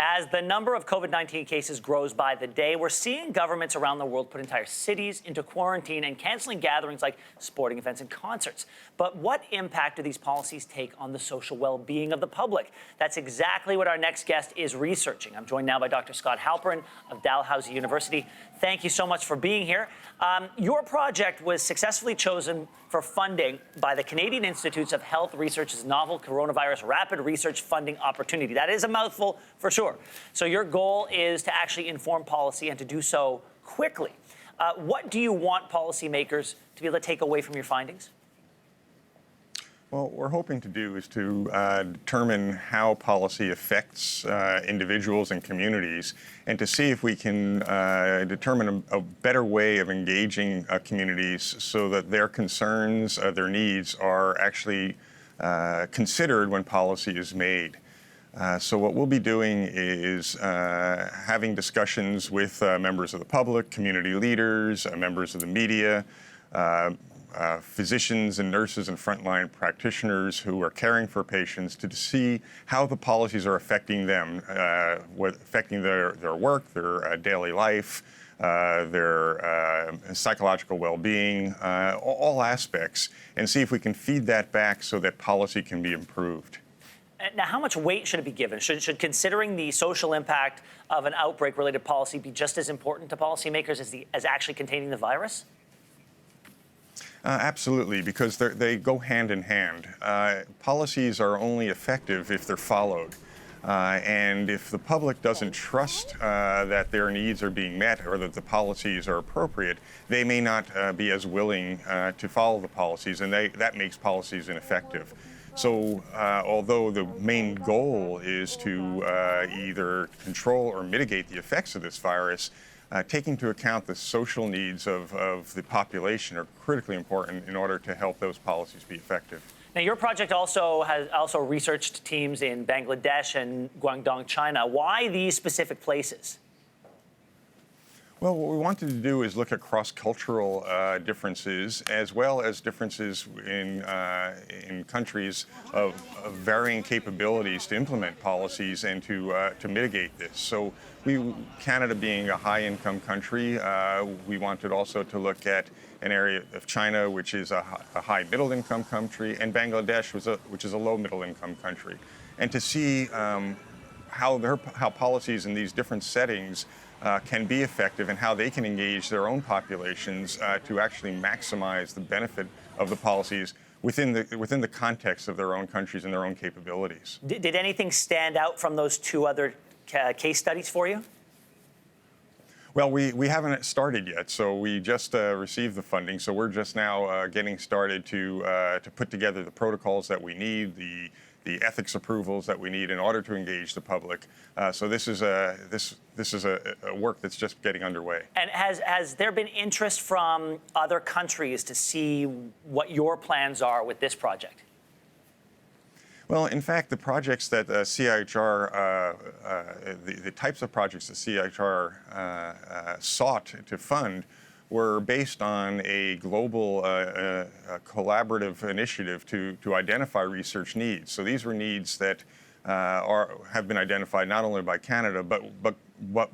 As the number of COVID-19 cases grows by the day, we're seeing governments around the world put entire cities into quarantine and canceling gatherings like sporting events and concerts. But what impact do these policies take on the social well-being of the public? That's exactly what our next guest is researching. I'm joined now by Dr. Scott Halperin of Dalhousie University. Thank you so much for being here. Your project was successfully chosen for funding by the Canadian Institutes of Health Research's Novel Coronavirus Rapid Research Funding Opportunity. That is a mouthful for sure. So your goal is to actually inform policy and to do so quickly. What do you want policymakers to be able to take away from your findings? Well, what we're hoping to do is to determine how policy affects individuals and communities, and to see if we can determine a better way of engaging communities so that their concerns, their needs are actually considered when policy is made. So what we'll be doing is having discussions with members of the public, community leaders, members of the media, physicians and nurses and frontline practitioners who are caring for patients to see how the policies are affecting them, affecting their work, their daily life, their psychological well-being, all aspects, and see if we can feed that back so that policy can be improved. Now, how much weight should it be given? Should considering the social impact of an outbreak-related policy be just as important to policymakers as actually containing the virus? Absolutely, because they go hand in hand. Policies are only effective if they're followed. And if the public doesn't trust that their needs are being met or that the policies are appropriate, they may not be as willing to follow the policies, and that makes policies ineffective. So although the main goal is to either control or mitigate the effects of this virus, taking into account the social needs of the population are critically important in order to help those policies be effective. Now, your project has researched teams in Bangladesh and Guangdong, China. Why these specific places? Well, what we wanted to do is look at cross-cultural differences, as well as differences in countries of varying capabilities to implement policies and to mitigate this. So, Canada being a high-income country, we wanted also to look at an area of China, which is a high middle-income country, and Bangladesh, which is a low middle-income country, and to see how policies in these different settings can be effective and how they can engage their own populations to actually maximize the benefit of the policies within the context of their own countries and their own capabilities. Did anything stand out from those two other case studies for you? Well, we haven't started yet, so we just received the funding, so we're just now getting started to put together the protocols that we need, the ethics approvals that we need in order to engage the public. So this is a work that's just getting underway. And has there been interest from other countries to see what your plans are with this project? Well, in fact, the projects that CIHR, the types of projects that CIHR sought to fund were based on a global collaborative initiative to identify research needs. So these were needs that have been identified not only by Canada, but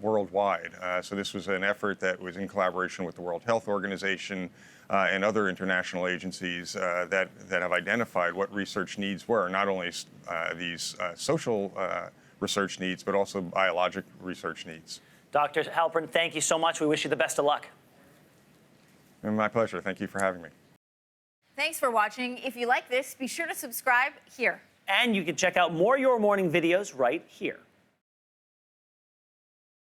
worldwide. So this was an effort that was in collaboration with the World Health Organization and other international agencies that have identified what research needs were, not only these social research needs, but also biologic research needs. Dr. Halperin, thank you so much. We wish you the best of luck. My pleasure. Thank you for having me. Thanks for watching. If you like this, be sure to subscribe here. And you can check out more Your Morning videos right here.